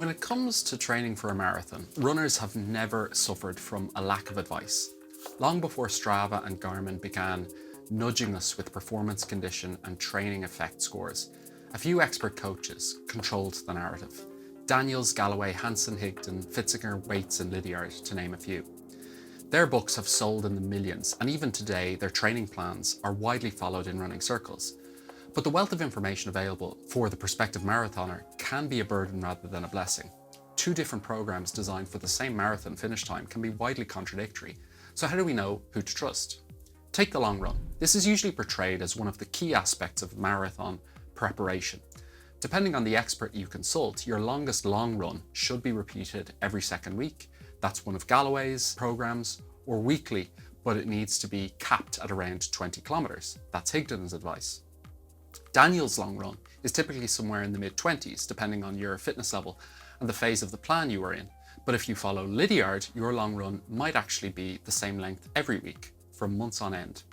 When it comes to training for a marathon, runners have never suffered from a lack of advice. Long before Strava and Garmin began nudging us with performance condition and training effect scores, a few expert coaches controlled the narrative. Daniels, Galloway, Hansen, Higdon, Fitzinger, Waits and Lydiard, to name a few. Their books have sold in the millions, and even today their training plans are widely followed in running circles. But the wealth of information available for the prospective marathoner can be a burden rather than a blessing. Two different programs designed for the same marathon finish time can be widely contradictory, so how do we know who to trust? Take the long run. This is usually portrayed as one of the key aspects of marathon preparation. Depending on the expert you consult, your longest long run should be repeated every second week. That's one of Galloway's programs, or weekly, but it needs to be capped at around 20 kilometers. That's Higdon's advice. Daniel's long run is typically somewhere in the mid-20s, depending on your fitness level and the phase of the plan you are in. But if you follow Lydiard, your long run might actually be the same length every week for months on end.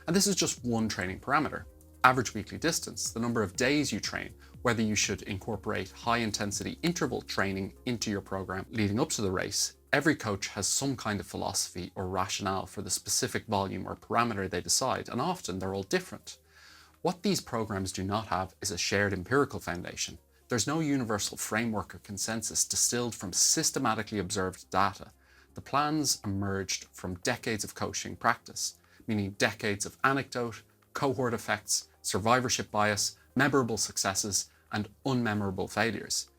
And this is just one training parameter. Average weekly distance, the number of days you train, whether you should incorporate high intensity interval training into your program leading up to the race. Every coach has some kind of philosophy or rationale for the specific volume or parameter they decide, and often they're all different. What these programs do not have is a shared empirical foundation. There's no universal framework or consensus distilled from systematically observed data. The plans emerged from decades of coaching practice, meaning decades of anecdote, cohort effects, survivorship bias, memorable successes, and unmemorable failures.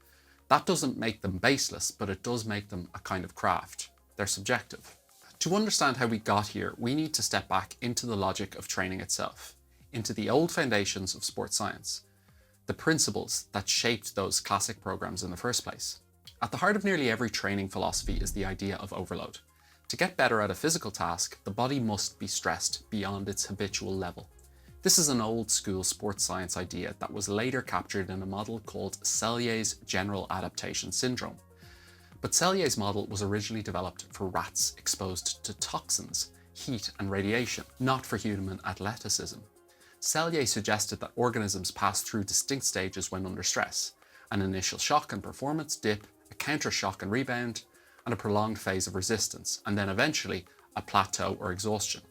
That doesn't make them baseless, but it does make them a kind of craft. They're subjective. To understand how we got here, we need to step back into the logic of training itself, into the old foundations of sports science, the principles that shaped those classic programs in the first place. At the heart of nearly every training philosophy is the idea of overload. To get better at a physical task, the body must be stressed beyond its habitual level. This is an old school sports science idea that was later captured in a model called Sellier's General Adaptation Syndrome. But Sellier's model was originally developed for rats exposed to toxins, heat and radiation, not for human athleticism. Sellier suggested that organisms pass through distinct stages when under stress: an initial shock and performance dip, a counter shock and rebound, and a prolonged phase of resistance, and then eventually a plateau or exhaustion.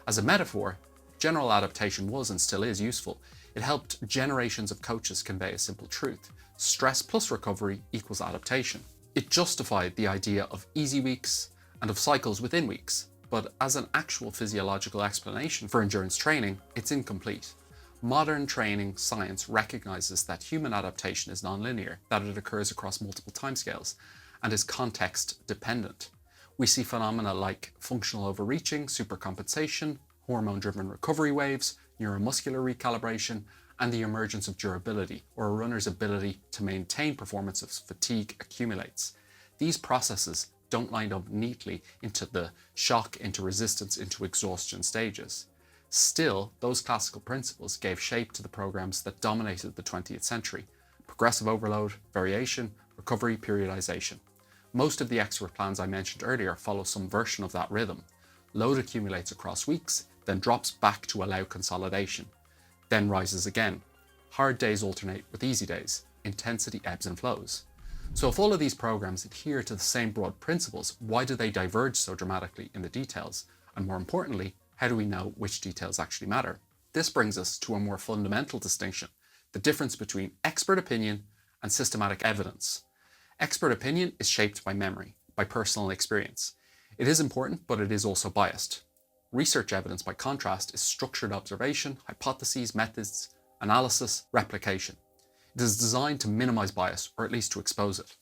As a metaphor, general adaptation was and still is useful. It helped generations of coaches convey a simple truth: stress plus recovery equals adaptation. It justified the idea of easy weeks and of cycles within weeks. But as an actual physiological explanation for endurance training, it's incomplete. Modern training science recognizes that human adaptation is nonlinear, that it occurs across multiple timescales, and is context dependent. We see phenomena like functional overreaching, supercompensation, hormone-driven recovery waves, neuromuscular recalibration, and the emergence of durability, or a runner's ability to maintain performance as fatigue accumulates. These processes don't line up neatly into the shock, into resistance, into exhaustion stages. Still, those classical principles gave shape to the programs that dominated the 20th century: progressive overload, variation, recovery, periodization. Most of the expert plans I mentioned earlier follow some version of that rhythm. Load accumulates across weeks, then drops back to allow consolidation, then rises again. Hard days alternate with easy days. Intensity ebbs and flows. So if all of these programs adhere to the same broad principles, why do they diverge so dramatically in the details? And more importantly, how do we know which details actually matter? This brings us to a more fundamental distinction: the difference between expert opinion and systematic evidence. Expert opinion is shaped by memory, by personal experience. It is important, but it is also biased. Research evidence, by contrast, is structured observation, hypotheses, methods, analysis, replication. It is designed to minimize bias, or at least to expose it.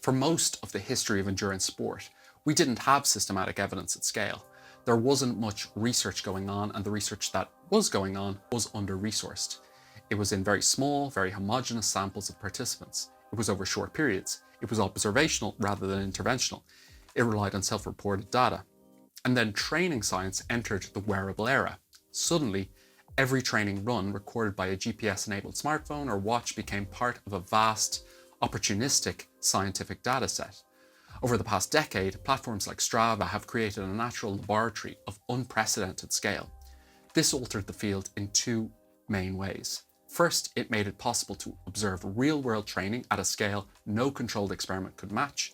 For most of the history of endurance sport, we didn't have systematic evidence at scale. There wasn't much research going on, and the research that was going on was under-resourced. It was in very small, very homogeneous samples of participants. It was over short periods. It was observational rather than interventional. It relied on self-reported data. And then training science entered the wearable era. Suddenly, every training run recorded by a GPS-enabled smartphone or watch became part of a vast, opportunistic scientific data set. Over the past decade, platforms like Strava have created a natural laboratory of unprecedented scale. This altered the field in two main ways. First, it made it possible to observe real-world training at a scale no controlled experiment could match.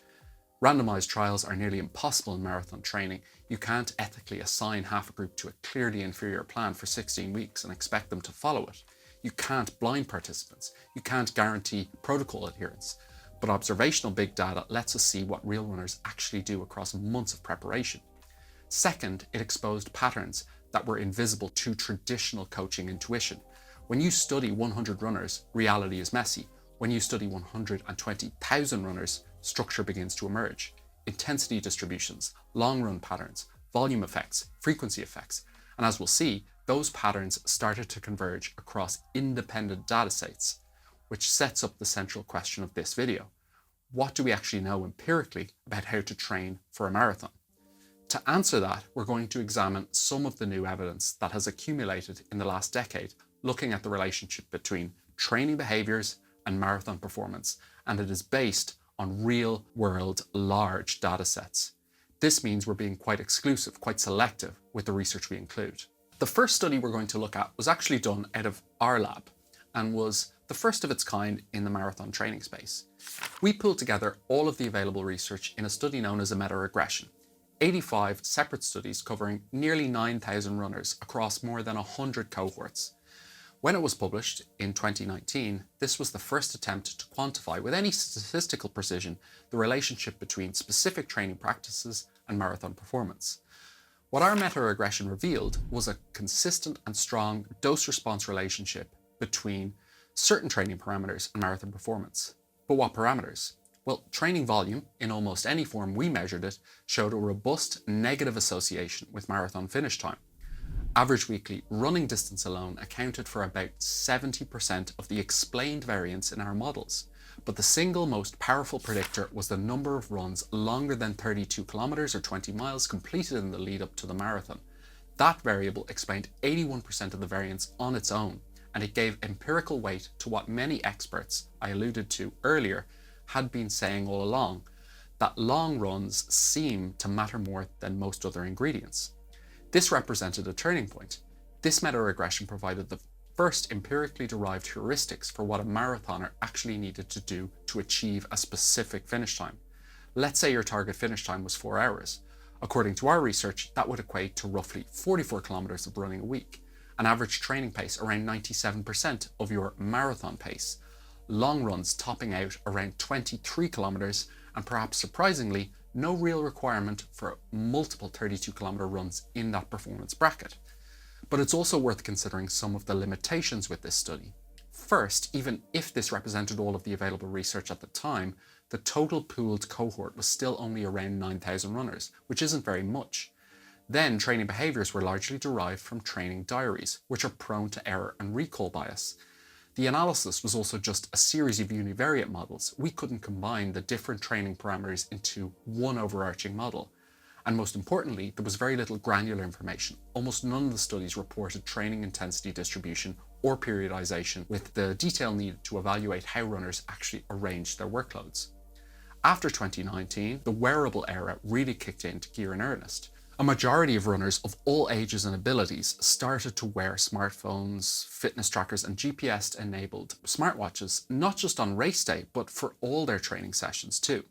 Randomized trials are nearly impossible in marathon training. You can't ethically assign half a group to a clearly inferior plan for 16 weeks and expect them to follow it. You can't blind participants. You can't guarantee protocol adherence. But observational big data lets us see what real runners actually do across months of preparation. Second, it exposed patterns that were invisible to traditional coaching intuition. When you study 100 runners, reality is messy. When you study 120,000 runners, structure begins to emerge. Intensity distributions, long run patterns, volume effects, frequency effects. And as we'll see, those patterns started to converge across independent datasets, which sets up the central question of this video. What do we actually know empirically about how to train for a marathon? To answer that, we're going to examine some of the new evidence that has accumulated in the last decade, looking at the relationship between training behaviors and marathon performance, and it is based on real-world large data sets. This means we're being quite exclusive, quite selective with the research we include. The first study we're going to look at was actually done out of our lab and was the first of its kind in the marathon training space. We pulled together all of the available research in a study known as a meta-regression, 85 separate studies covering nearly 9,000 runners across more than 100 cohorts. When it was published in 2019, this was the first attempt to quantify with any statistical precision the relationship between specific training practices and marathon performance. What our meta-regression revealed was a consistent and strong dose-response relationship between certain training parameters and marathon performance. But what parameters? Well, training volume, in almost any form we measured it, showed a robust negative association with marathon finish time. Average weekly running distance alone accounted for about 70% of the explained variance in our models. But the single most powerful predictor was the number of runs longer than 32 kilometers or 20 miles completed in the lead up to the marathon. That variable explained 81% of the variance on its own, and it gave empirical weight to what many experts I alluded to earlier had been saying all along, that long runs seem to matter more than most other ingredients. This represented a turning point. This meta-regression provided the first empirically derived heuristics for what a marathoner actually needed to do to achieve a specific finish time. Let's say your target finish time was 4 hours. According to our research, that would equate to roughly 44 kilometers of running a week, an average training pace around 97% of your marathon pace, long runs topping out around 23 kilometers, and perhaps surprisingly, no real requirement for multiple 32-kilometer runs in that performance bracket. But it's also worth considering some of the limitations with this study. First, even if this represented all of the available research at the time, the total pooled cohort was still only around 9,000 runners, which isn't very much. Then, training behaviors were largely derived from training diaries, which are prone to error and recall bias. The analysis was also just a series of univariate models. We couldn't combine the different training parameters into one overarching model. And most importantly, there was very little granular information. Almost none of the studies reported training intensity distribution or periodization with the detail needed to evaluate how runners actually arranged their workloads. After 2019, the wearable era really kicked into gear in earnest. A majority of runners of all ages and abilities started to wear smartphones, fitness trackers, and GPS-enabled smartwatches, not just on race day, but for all their training sessions too.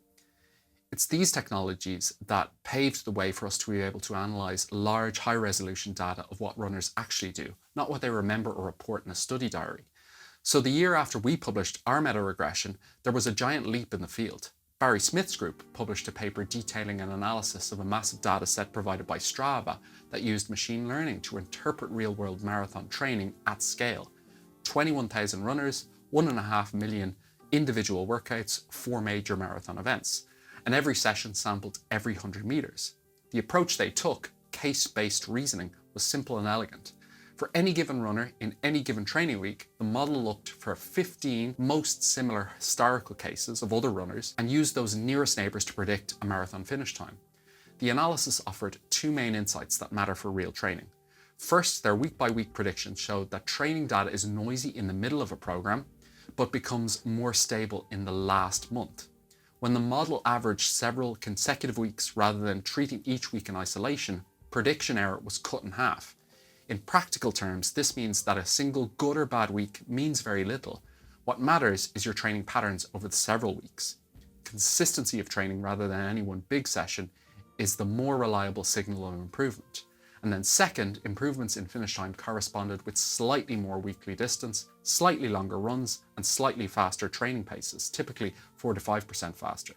It's these technologies that paved the way for us to be able to analyze large, high-resolution data of what runners actually do, not what they remember or report in a study diary. So the year after we published our meta-regression, there was a giant leap in the field. Barry Smith's group published a paper detailing an analysis of a massive data set provided by Strava that used machine learning to interpret real-world marathon training at scale. 21,000 runners, 1.5 million individual workouts, 4 major marathon events, and every session sampled every 100 meters. The approach they took, case-based reasoning, was simple and elegant. For any given runner in any given training week, the model looked for 15 most similar historical cases of other runners and used those nearest neighbours to predict a marathon finish time. The analysis offered 2 main insights that matter for real training. First, their week-by-week predictions showed that training data is noisy in the middle of a program, but becomes more stable in the last month. When the model averaged several consecutive weeks rather than treating each week in isolation, prediction error was cut in half. In practical terms, this means that a single good or bad week means very little. What matters is your training patterns over the several weeks. Consistency of training rather than any one big session is the more reliable signal of improvement. And then second, improvements in finish time corresponded with slightly more weekly distance, slightly longer runs, and slightly faster training paces, typically 4 to 5% faster.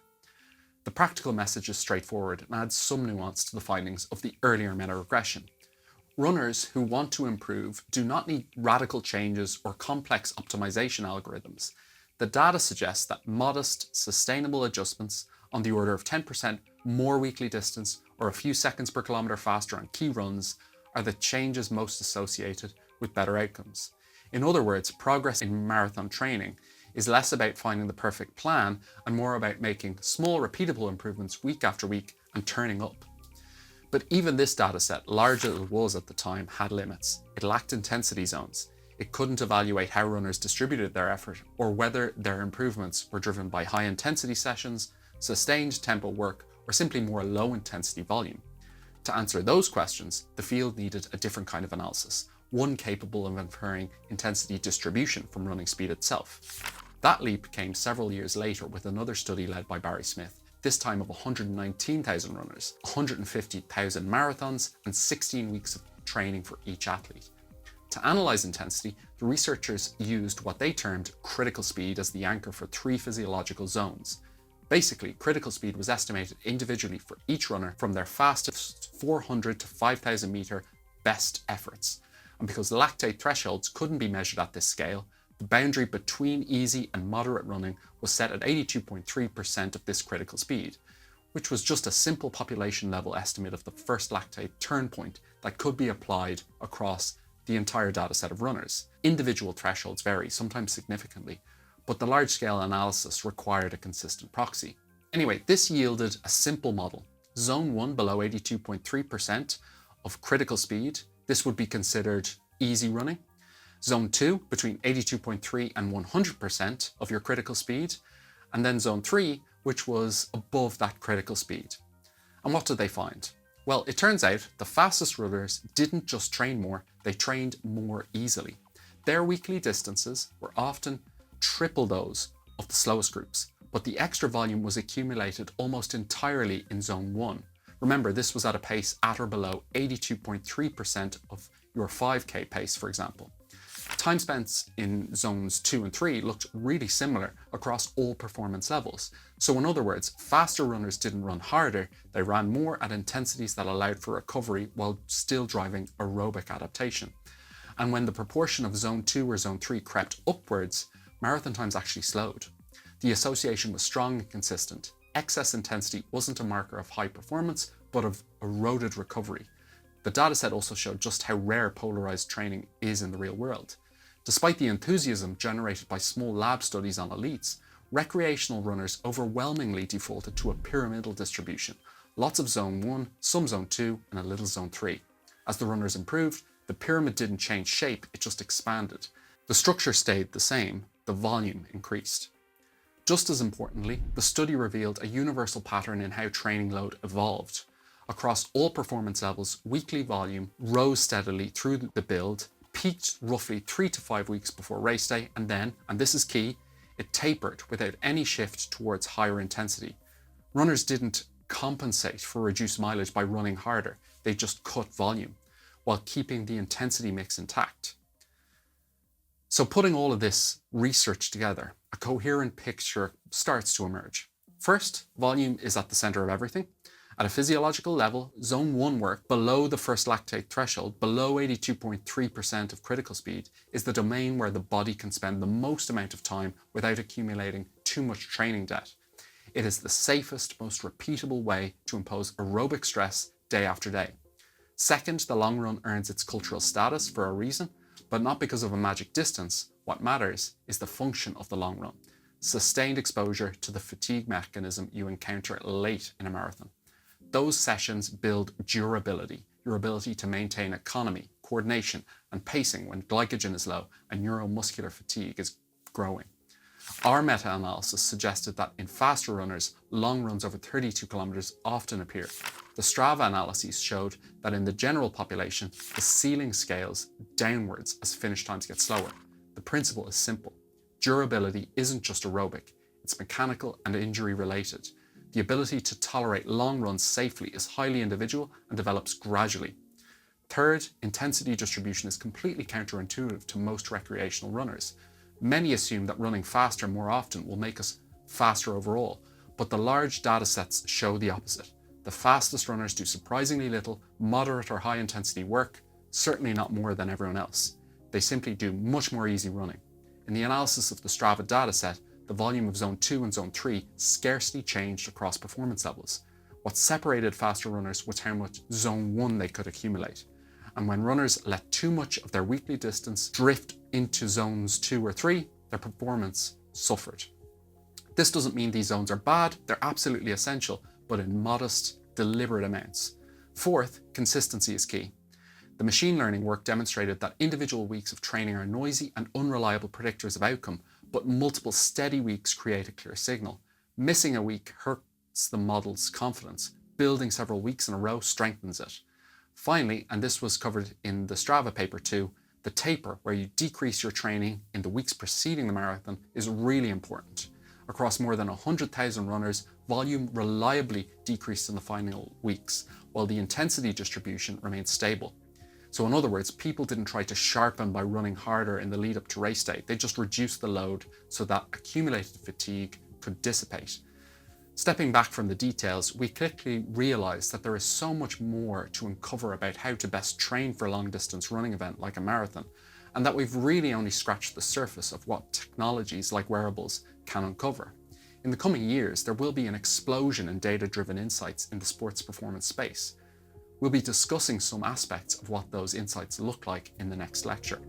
The practical message is straightforward and adds some nuance to the findings of the earlier meta-regression. Runners who want to improve do not need radical changes or complex optimization algorithms. The data suggests that modest, sustainable adjustments on the order of 10% more weekly distance or a few seconds per kilometre faster on key runs are the changes most associated with better outcomes. In other words, progress in marathon training is less about finding the perfect plan and more about making small, repeatable improvements week after week and turning up. But even this dataset, large as it was at the time, had limits. It lacked intensity zones. It couldn't evaluate how runners distributed their effort or whether their improvements were driven by high intensity sessions, sustained tempo work, or simply more low intensity volume. To answer those questions, the field needed a different kind of analysis, one capable of inferring intensity distribution from running speed itself. That leap came several years later with another study led by Barry Smith, this time of 119,000 runners, 150,000 marathons, and 16 weeks of training for each athlete. To analyze intensity, the researchers used what they termed critical speed as the anchor for 3 physiological zones. Basically, critical speed was estimated individually for each runner from their fastest 400 to 5,000 meter best efforts. And because lactate thresholds couldn't be measured at this scale, the boundary between easy and moderate running was set at 82.3% of this critical speed, which was just a simple population level estimate of the first lactate turn point that could be applied across the entire dataset of runners. Individual thresholds vary, sometimes significantly, but the large-scale analysis required a consistent proxy. Anyway, this yielded a simple model. Zone 1 below 82.3% of critical speed, this would be considered easy running. Zone 2 between 82.3 and 100% of your critical speed, and then Zone 3, which was above that critical speed. And what did they find? Well, it turns out the fastest runners didn't just train more, they trained more easily. Their weekly distances were often triple those of the slowest groups, but the extra volume was accumulated almost entirely in Zone 1. Remember, this was at a pace at or below 82.3% of your 5k pace, for example. Time spent in Zones 2 and 3 looked really similar across all performance levels. So in other words, faster runners didn't run harder, they ran more at intensities that allowed for recovery while still driving aerobic adaptation. And when the proportion of Zone 2 or Zone 3 crept upwards, marathon times actually slowed. The association was strong and consistent. Excess intensity wasn't a marker of high performance, but of eroded recovery. The dataset also showed just how rare polarized training is in the real world. Despite the enthusiasm generated by small lab studies on elites, recreational runners overwhelmingly defaulted to a pyramidal distribution. Lots of Zone 1, some Zone 2, and a little Zone 3. As the runners improved, the pyramid didn't change shape, it just expanded. The structure stayed the same, the volume increased. Just as importantly, the study revealed a universal pattern in how training load evolved. Across all performance levels, weekly volume rose steadily through the build, peaked roughly 3 to 5 weeks before race day, and then, and this is key, it tapered without any shift towards higher intensity. Runners didn't compensate for reduced mileage by running harder, they just cut volume, while keeping the intensity mix intact. So putting all of this research together, a coherent picture starts to emerge. First, volume is at the center of everything. At a physiological level, Zone 1 work below the first lactate threshold, below 82.3% of critical speed, is the domain where the body can spend the most amount of time without accumulating too much training debt. It is the safest, most repeatable way to impose aerobic stress day after day. Second, the long run earns its cultural status for a reason, but not because of a magic distance. What matters is the function of the long run. Sustained exposure to the fatigue mechanism you encounter late in a marathon. Those sessions build durability, your ability to maintain economy, coordination, and pacing when glycogen is low and neuromuscular fatigue is growing. Our meta-analysis suggested that in faster runners, long runs over 32 kilometers often appear. The Strava analyses showed that in the general population, the ceiling scales downwards as finish times get slower. The principle is simple. Durability isn't just aerobic, it's mechanical and injury related. The ability to tolerate long runs safely is highly individual and develops gradually. Third, intensity distribution is completely counterintuitive to most recreational runners. Many assume that running faster more often will make us faster overall, but the large data sets show the opposite. The fastest runners do surprisingly little moderate or high intensity work, certainly not more than everyone else. They simply do much more easy running. In the analysis of the Strava dataset, the volume of Zone 2 and Zone 3 scarcely changed across performance levels. What separated faster runners was how much Zone 1 they could accumulate. And when runners let too much of their weekly distance drift into Zones 2 or 3, their performance suffered. This doesn't mean these zones are bad, they're absolutely essential, but in modest, deliberate amounts. Fourth, consistency is key. The machine learning work demonstrated that individual weeks of training are noisy and unreliable predictors of outcome, but multiple steady weeks create a clear signal. Missing a week hurts the model's confidence. Building several weeks in a row strengthens it. Finally, and this was covered in the Strava paper too, the taper, where you decrease your training in the weeks preceding the marathon, is really important. Across more than 100,000 runners, volume reliably decreased in the final weeks, while the intensity distribution remained stable. So in other words, people didn't try to sharpen by running harder in the lead up to race day. They just reduced the load so that accumulated fatigue could dissipate. Stepping back from the details, we quickly realized that there is so much more to uncover about how to best train for a long distance running event like a marathon, and that we've really only scratched the surface of what technologies like wearables can uncover. In the coming years, there will be an explosion in data-driven insights in the sports performance space. We'll be discussing some aspects of what those insights look like in the next lecture.